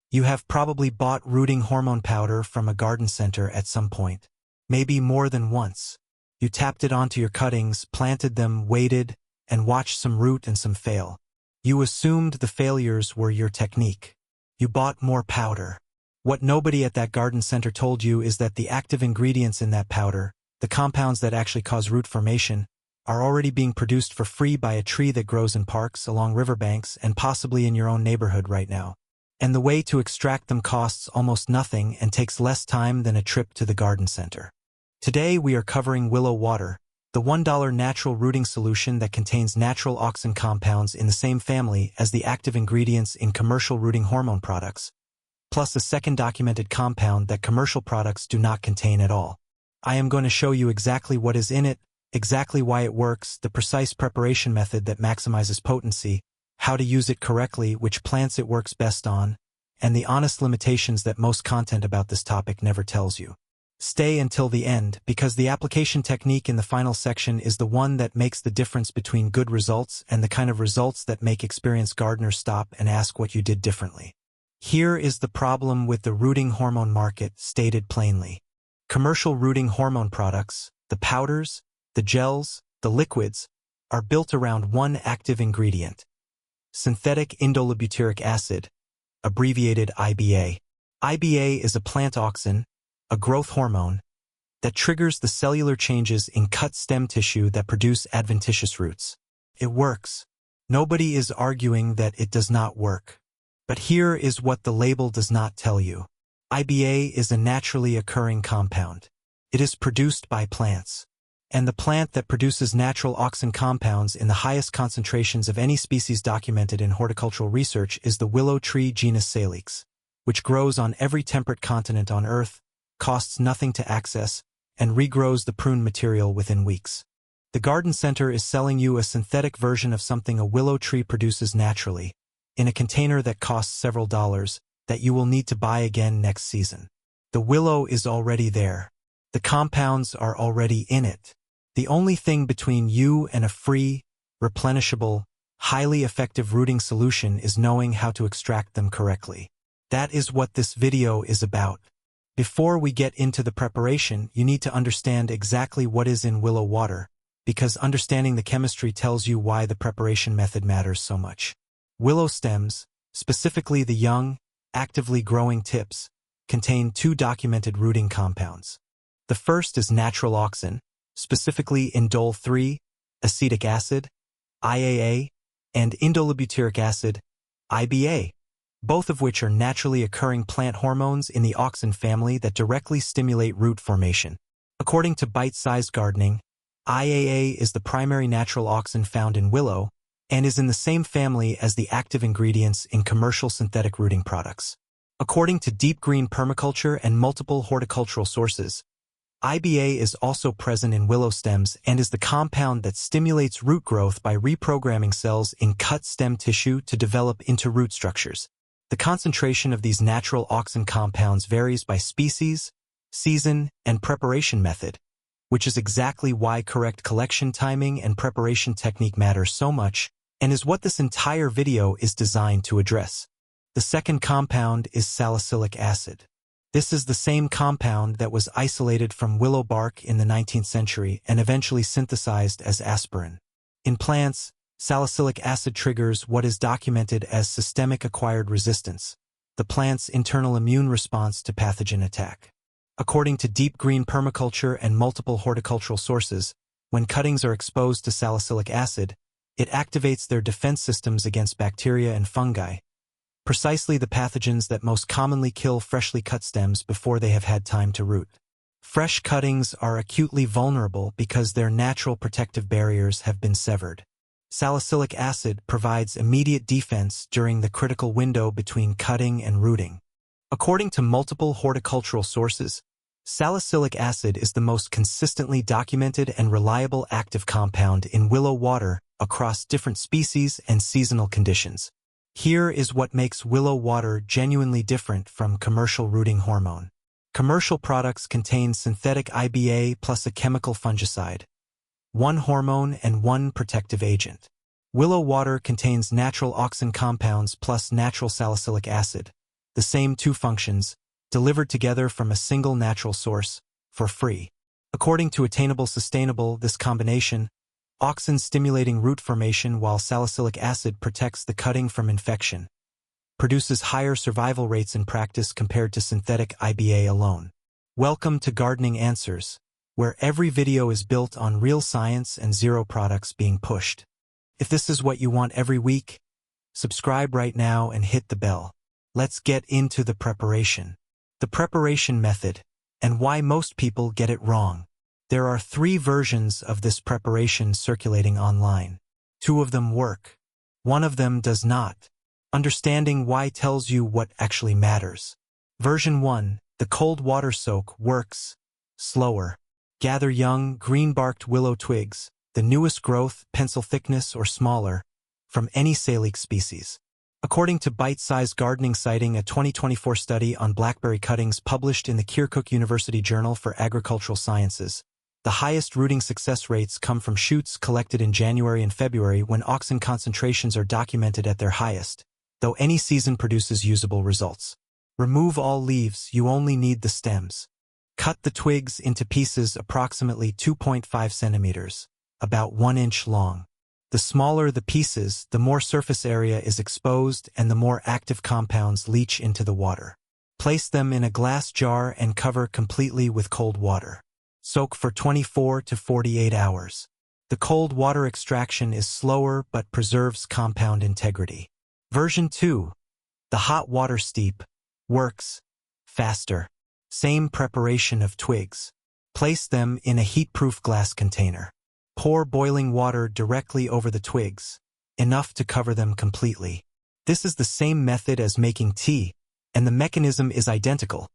You have probably bought rooting hormone powder from a garden center at some point. Maybe more than once. You tapped it onto your cuttings, planted them, waited, and watched some root and some fail. You assumed the failures were your technique. You bought more powder. What nobody at that garden center told you is that the active ingredients in that powder, the compounds that actually cause root formation, are already being produced for free by a tree that grows in parks, along riverbanks, and possibly in your own neighborhood right now. And the way to extract them costs almost nothing and takes less time than a trip to the garden center. Today we are covering Willow water, the $1 natural rooting solution that contains natural auxin compounds in the same family as the active ingredients in commercial rooting hormone products, plus a second documented compound that commercial products do not contain at all. I am going to show you exactly what is in it, exactly why it works, the precise preparation method that maximizes potency, how to use it correctly, which plants it works best on, and the honest limitations that most content about this topic never tells you. Stay until the end, because the application technique in the final section is the one that makes the difference between good results and the kind of results that make experienced gardeners stop and ask what you did differently. Here is the problem with the rooting hormone market, stated plainly. Commercial rooting hormone products, the powders, the gels, the liquids, are built around one active ingredient: synthetic indolabutyric acid, abbreviated IBA. IBA is a plant auxin, a growth hormone, that triggers the cellular changes in cut stem tissue that produce adventitious roots. It works. Nobody is arguing that it does not work. But here is what the label does not tell you. IBA is a naturally occurring compound. It is produced by plants. And the plant that produces natural auxin compounds in the highest concentrations of any species documented in horticultural research is the willow tree genus Salix, which grows on every temperate continent on Earth, costs nothing to access, and regrows the prune material within weeks. The garden center is selling you a synthetic version of something a willow tree produces naturally, in a container that costs several dollars, that you will need to buy again next season. The willow is already there. The compounds are already in it. The only thing between you and a free, replenishable, highly effective rooting solution is knowing how to extract them correctly. That is what this video is about. Before we get into the preparation, you need to understand exactly what is in willow water, because understanding the chemistry tells you why the preparation method matters so much. Willow stems, specifically the young, actively growing tips, contain two documented rooting compounds. The first is natural auxin, specifically indole-3, acetic acid, IAA, and indolabutyric acid, IBA, both of which are naturally occurring plant hormones in the auxin family that directly stimulate root formation. According to Bite-Sized Gardening, IAA is the primary natural auxin found in willow and is in the same family as the active ingredients in commercial synthetic rooting products. According to Deep Green Permaculture and multiple horticultural sources, IBA is also present in willow stems and is the compound that stimulates root growth by reprogramming cells in cut stem tissue to develop into root structures. The concentration of these natural auxin compounds varies by species, season, and preparation method, which is exactly why correct collection timing and preparation technique matter so much, and is what this entire video is designed to address. The second compound is salicylic acid. This is the same compound that was isolated from willow bark in the 19th century and eventually synthesized as aspirin. In plants, salicylic acid triggers what is documented as systemic acquired resistance, the plant's internal immune response to pathogen attack. According to Deep Green Permaculture and multiple horticultural sources, when cuttings are exposed to salicylic acid, it activates their defense systems against bacteria and fungi, precisely the pathogens that most commonly kill freshly cut stems before they have had time to root. Fresh cuttings are acutely vulnerable because their natural protective barriers have been severed. Salicylic acid provides immediate defense during the critical window between cutting and rooting. According to multiple horticultural sources, salicylic acid is the most consistently documented and reliable active compound in willow water across different species and seasonal conditions. Here is what makes willow water genuinely different from commercial rooting hormone. Commercial products contain synthetic IBA plus a chemical fungicide, one hormone and one protective agent. Willow water contains natural auxin compounds plus natural salicylic acid, the same two functions, delivered together from a single natural source, for free. According to Attainable Sustainable, this combination, auxin stimulating root formation while salicylic acid protects the cutting from infection, produces higher survival rates in practice compared to synthetic IBA alone. Welcome to Gardening Answers, where every video is built on real science and zero products being pushed. If this is what you want every week, subscribe right now and hit the bell. Let's get into the preparation. The preparation method, and why most people get it wrong. There are 3 versions of this preparation circulating online. 2 of them work. 1 of them does not. Understanding why tells you what actually matters. Version 1, the cold water soak, works slower. Gather young, green-barked willow twigs, the newest growth, pencil thickness or smaller, from any salicylic species. According to Bite-Sized Gardening, citing a 2024 study on blackberry cuttings published in the Kirkuk University Journal for Agricultural Sciences, the highest rooting success rates come from shoots collected in January and February when auxin concentrations are documented at their highest, though any season produces usable results. Remove all leaves, you only need the stems. Cut the twigs into pieces approximately 2.5 centimeters, about 1 inch long. The smaller the pieces, the more surface area is exposed and the more active compounds leach into the water. Place them in a glass jar and cover completely with cold water. Soak for 24 to 48 hours. The cold water extraction is slower but preserves compound integrity. Version 2, the hot water steep, works faster. Same preparation of twigs. Place them in a heat-proof glass container. Pour boiling water directly over the twigs, enough to cover them completely. This is the same method as making tea, and the mechanism is identical.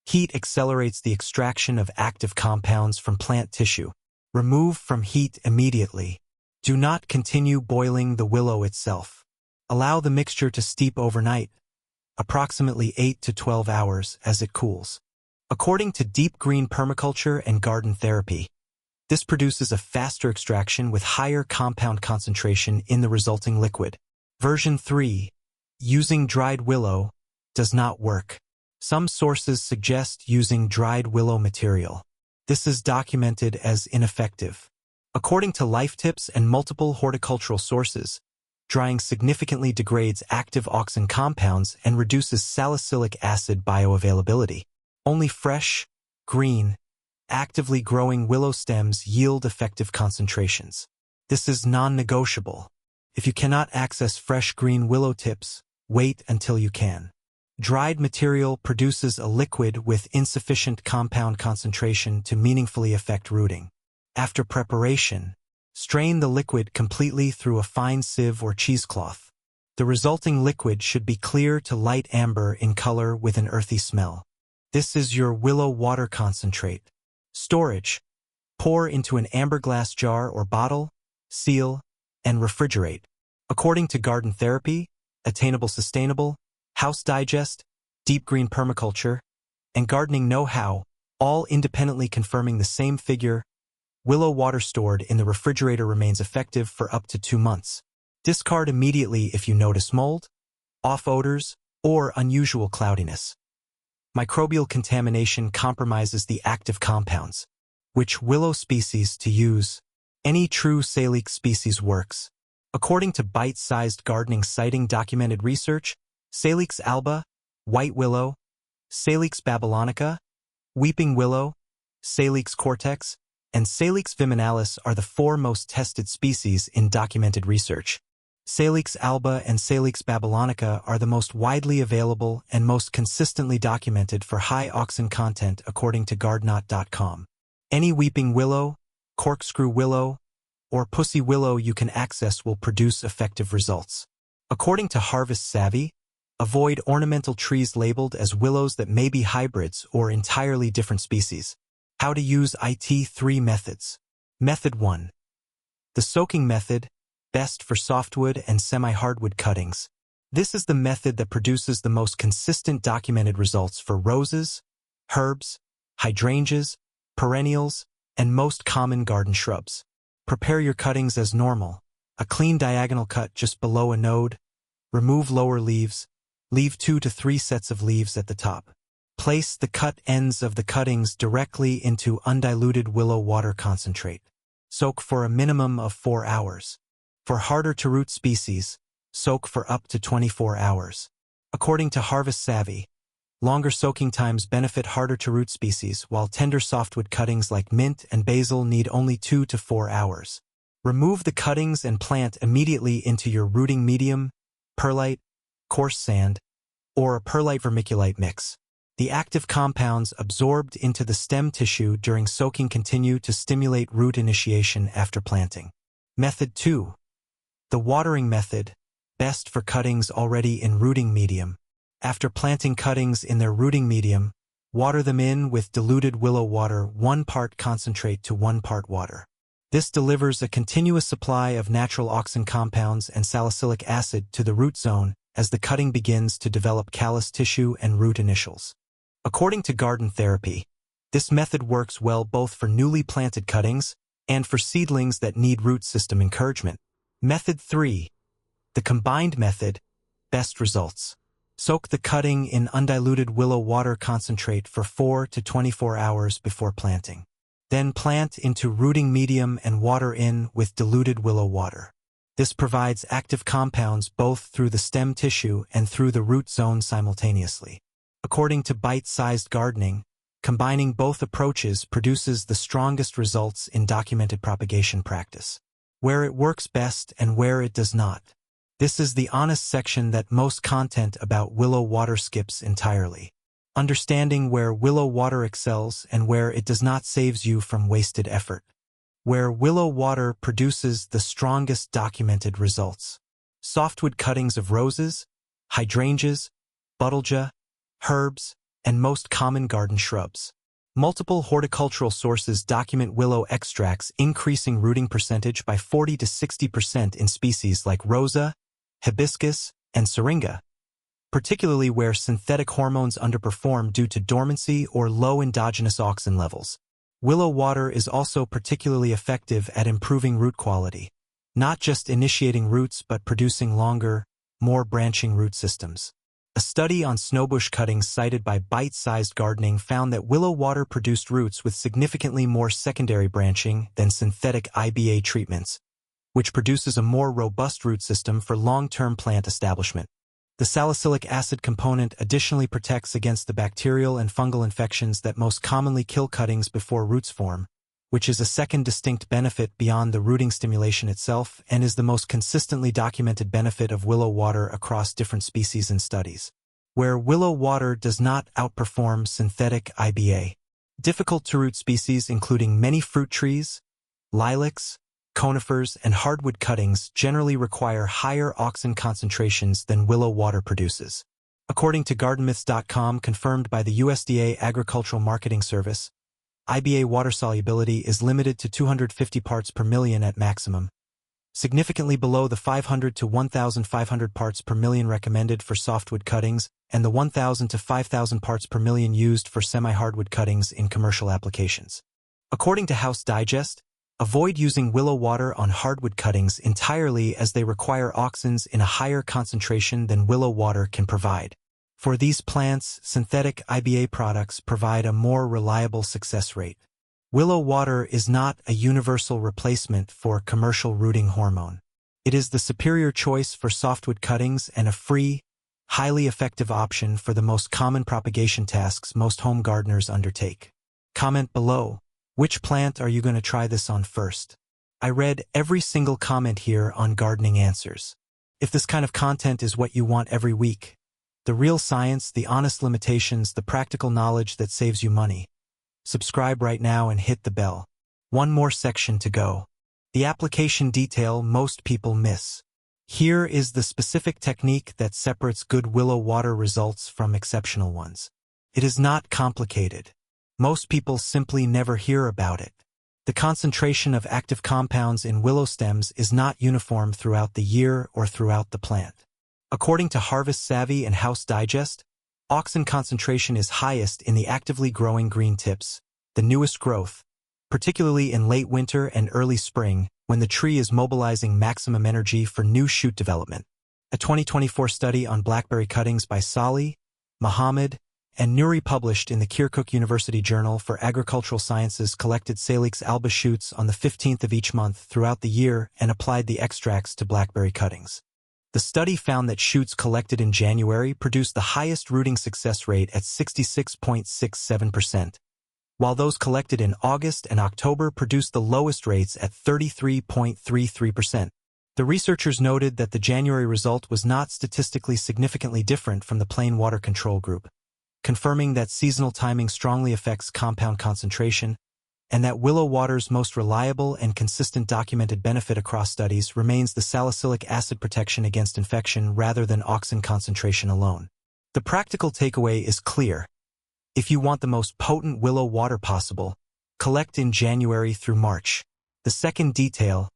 Heat accelerates the extraction of active compounds from plant tissue. Remove from heat immediately. Do not continue boiling the willow itself. Allow the mixture to steep overnight, approximately 8 to 12 hours as it cools. According to Deep Green Permaculture and Garden Therapy, this produces a faster extraction with higher compound concentration in the resulting liquid. Version 3, using dried willow, does not work. Some sources suggest using dried willow material. This is documented as ineffective. According to Life Tips and multiple horticultural sources, drying significantly degrades active auxin compounds and reduces salicylic acid bioavailability. Only fresh, green, actively growing willow stems yield effective concentrations. This is non-negotiable. If you cannot access fresh green willow tips, wait until you can. Dried material produces a liquid with insufficient compound concentration to meaningfully affect rooting. After preparation, strain the liquid completely through a fine sieve or cheesecloth. The resulting liquid should be clear to light amber in color with an earthy smell. This is your willow water concentrate. Storage. Pour into an amber glass jar or bottle, seal, and refrigerate. According to Garden Therapy, Attainable Sustainable, House Digest, Deep Green Permaculture, and Gardening Know-How, all independently confirming the same figure, willow water stored in the refrigerator remains effective for up to 2 months. Discard immediately if you notice mold, off odors, or unusual cloudiness. Microbial contamination compromises the active compounds, which willow species to use. Any true salicylic species works. According to Bite-Sized Gardening citing documented research, Salix alba, white willow, Salix babylonica, weeping willow, Salix cortex, and Salix viminalis are the 4 most tested species in documented research. Salix alba and Salix babylonica are the most widely available and most consistently documented for high auxin content according to Gardenot.com. Any weeping willow, corkscrew willow, or pussy willow you can access will produce effective results. According to Harvest Savvy, avoid ornamental trees labeled as willows that may be hybrids or entirely different species. How to use IT3 methods. Method 1. The soaking method, best for softwood and semi-hardwood cuttings. This is the method that produces the most consistent documented results for roses, herbs, hydrangeas, perennials, and most common garden shrubs. Prepare your cuttings as normal. A clean diagonal cut just below a node. Remove lower leaves. Leave 2 to 3 sets of leaves at the top. Place the cut ends of the cuttings directly into undiluted willow water concentrate. Soak for a minimum of 4 hours. For harder-to-root species, soak for up to 24 hours. According to Harvest Savvy, longer soaking times benefit harder-to-root species, while tender softwood cuttings like mint and basil need only 2 to 4 hours. Remove the cuttings and plant immediately into your rooting medium, perlite, coarse sand, or a perlite vermiculite mix. The active compounds absorbed into the stem tissue during soaking continue to stimulate root initiation after planting. Method 2. The watering method, best for cuttings already in rooting medium. After planting cuttings in their rooting medium, water them in with diluted willow water 1 part concentrate to 1 part water. This delivers a continuous supply of natural auxin compounds and salicylic acid to the root zone as the cutting begins to develop callus tissue and root initials. According to Garden Therapy, this method works well both for newly planted cuttings and for seedlings that need root system encouragement. Method 3. The combined method, best results. Soak the cutting in undiluted willow water concentrate for 4 to 24 hours before planting. Then plant into rooting medium and water in with diluted willow water. This provides active compounds both through the stem tissue and through the root zone simultaneously. According to Bite-Sized Gardening, combining both approaches produces the strongest results in documented propagation practice. Where it works best and where it does not. This is the honest section that most content about willow water skips entirely. Understanding where willow water excels and where it does not saves you from wasted effort. Where willow water produces the strongest documented results. Softwood cuttings of roses, hydrangeas, butylja, herbs, and most common garden shrubs. Multiple horticultural sources document willow extracts increasing rooting percentage by 40 to 60% in species like rosa, hibiscus, and syringa, particularly where synthetic hormones underperform due to dormancy or low endogenous auxin levels. Willow water is also particularly effective at improving root quality, not just initiating roots but producing longer, more branching root systems. A study on snowbush cuttings cited by Bite-Sized Gardening found that willow water produced roots with significantly more secondary branching than synthetic IBA treatments, which produces a more robust root system for long-term plant establishment. The salicylic acid component additionally protects against the bacterial and fungal infections that most commonly kill cuttings before roots form, which is a second distinct benefit beyond the rooting stimulation itself and is the most consistently documented benefit of willow water across different species and studies. Where willow water does not outperform synthetic IBA. Difficult-to-root species including many fruit trees, lilacs, conifers, and hardwood cuttings generally require higher auxin concentrations than willow water produces. According to gardenmyths.com, confirmed by the USDA Agricultural Marketing Service, IBA water solubility is limited to 250 parts per million at maximum, significantly below the 500 to 1,500 parts per million recommended for softwood cuttings and the 1,000 to 5,000 parts per million used for semi-hardwood cuttings in commercial applications. According to House Digest, avoid using willow water on hardwood cuttings entirely as they require auxins in a higher concentration than willow water can provide. For these plants, synthetic IBA products provide a more reliable success rate. Willow water is not a universal replacement for commercial rooting hormone. It is the superior choice for softwood cuttings and a free, highly effective option for the most common propagation tasks most home gardeners undertake. Comment below, which plant are you going to try this on first? I read every single comment here on Gardening Answers. If this kind of content is what you want every week, the real science, the honest limitations, the practical knowledge that saves you money. Subscribe right now and hit the bell. One more section to go. The application detail most people miss. Here is the specific technique that separates good willow water results from exceptional ones. It is not complicated. Most people simply never hear about it. The concentration of active compounds in willow stems is not uniform throughout the year or throughout the plant. According to Harvest Savvy and House Digest, auxin concentration is highest in the actively growing green tips, the newest growth, particularly in late winter and early spring when the tree is mobilizing maximum energy for new shoot development. A 2024 study on blackberry cuttings by Salih, Muhammad, and Nuri published in the Kirkuk University Journal for Agricultural Sciences collected Salix alba shoots on the 15th of each month throughout the year and applied the extracts to blackberry cuttings. The study found that shoots collected in January produced the highest rooting success rate at 66.67%, while those collected in August and October produced the lowest rates at 33.33%. The researchers noted that the January result was not statistically significantly different from the plain water control group, confirming that seasonal timing strongly affects compound concentration, and that willow water's most reliable and consistent documented benefit across studies remains the salicylic acid protection against infection rather than auxin concentration alone. The practical takeaway is clear. If you want the most potent willow water possible, collect in January through March. The second detail,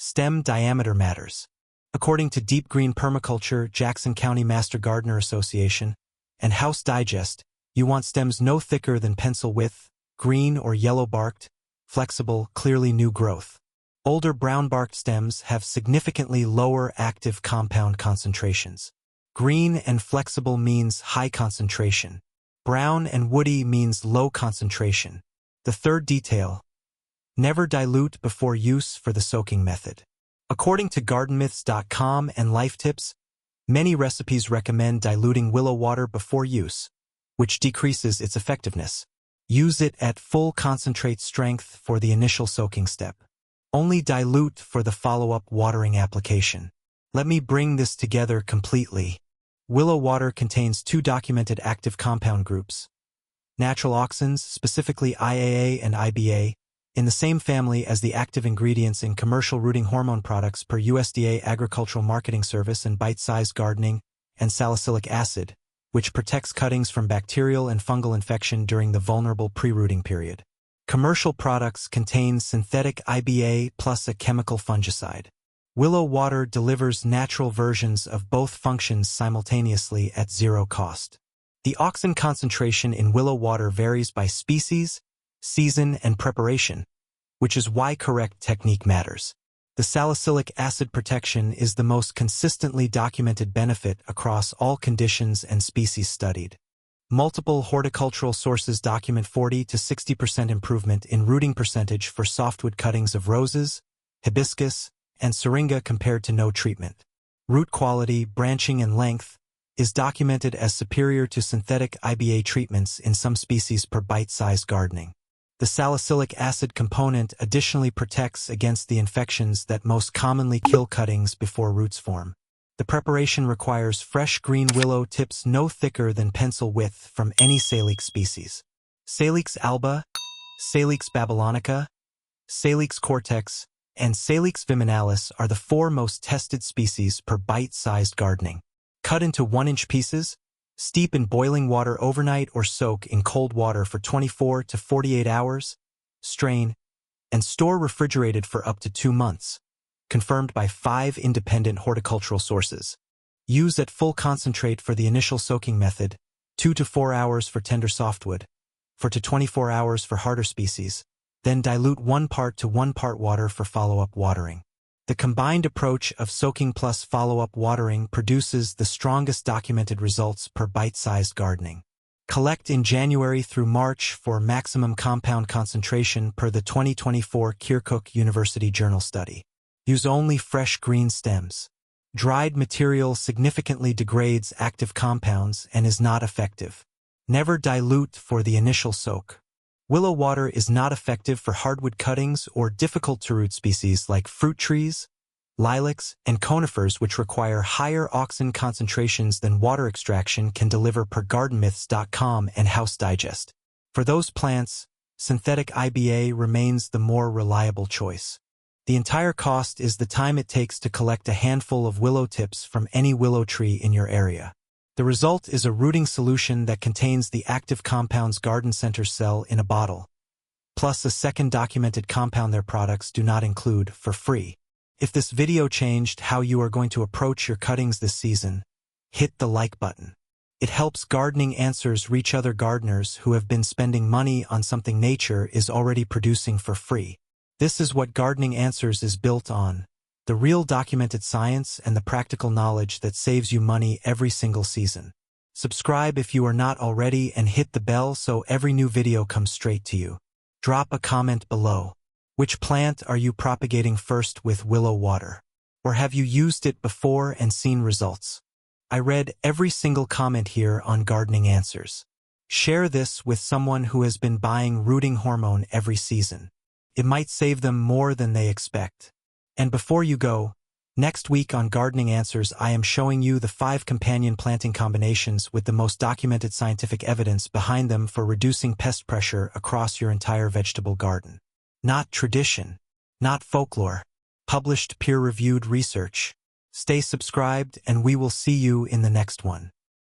stem diameter matters. According to Deep Green Permaculture, Jackson County Master Gardener Association, and House Digest, you want stems no thicker than pencil width, green or yellow-barked, flexible, clearly new growth. Older brown-barked stems have significantly lower active compound concentrations. Green and flexible means high concentration. Brown and woody means low concentration. The third detail, never dilute before use for the soaking method. According to gardenmyths.com and Life Tips, many recipes recommend diluting willow water before use, which decreases its effectiveness. Use it at full concentrate strength for the initial soaking step. Only dilute for the follow-up watering application. Let me bring this together completely. Willow water contains two documented active compound groups, natural auxins, specifically IAA and IBA, in the same family as the active ingredients in commercial rooting hormone products per USDA Agricultural Marketing Service and bite-sized gardening, and salicylic acid, which protects cuttings from bacterial and fungal infection during the vulnerable pre-rooting period. Commercial products contain synthetic IBA plus a chemical fungicide. Willow water delivers natural versions of both functions simultaneously at zero cost. The auxin concentration in willow water varies by species, season, and preparation, which is why correct technique matters. The salicylic acid protection is the most consistently documented benefit across all conditions and species studied. Multiple horticultural sources document 40 to 60% improvement in rooting percentage for softwood cuttings of roses, hibiscus, and syringa compared to no treatment. Root quality, branching, and length is documented as superior to synthetic IBA treatments in some species per bite-sized gardening. The salicylic acid component additionally protects against the infections that most commonly kill cuttings before roots form. The preparation requires fresh green willow tips no thicker than pencil width from any Salix species. Salix alba, Salix babylonica, Salix cortex, and Salix viminalis are the four most tested species per bite-sized gardening. Cut into 1-inch pieces, steep in boiling water overnight or soak in cold water for 24 to 48 hours, strain, and store refrigerated for up to 2 months, confirmed by 5 independent horticultural sources. Use at full concentrate for the initial soaking method, 2 to 4 hours for tender softwood, 4 to 24 hours for harder species, then dilute 1 part to 1 part water for follow-up watering. The combined approach of soaking plus follow-up watering produces the strongest documented results per bite-sized gardening. Collect in January through March for maximum compound concentration per the 2024 Kirkuk University Journal study. Use only fresh green stems. Dried material significantly degrades active compounds and is not effective. Never dilute for the initial soak. Willow water is not effective for hardwood cuttings or difficult-to-root species like fruit trees, lilacs, and conifers, which require higher auxin concentrations than water extraction can deliver per gardenmyths.com and House Digest. For those plants, synthetic IBA remains the more reliable choice. The entire cost is the time it takes to collect a handful of willow tips from any willow tree in your area. The result is a rooting solution that contains the active compounds garden centers sell in a bottle, plus a second documented compound their products do not include, for free. If this video changed how you are going to approach your cuttings this season, hit the like button. It helps Gardening Answers reach other gardeners who have been spending money on something nature is already producing for free. This is what Gardening Answers is built on, The real documented science and the practical knowledge that saves you money every single season. Subscribe if you are not already and hit the bell so every new video comes straight to you. Drop a comment below. Which plant are you propagating first with Willow water? Or have you used it before and seen results? I read every single comment here on Gardening Answers. Share this with someone who has been buying rooting hormone every season. It might save them more than they expect. And before you go, next week on Gardening Answers I am showing you the 5 companion planting combinations with the most documented scientific evidence behind them for reducing pest pressure across your entire vegetable garden. Not tradition, not folklore, published peer-reviewed research. Stay subscribed and we will see you in the next one.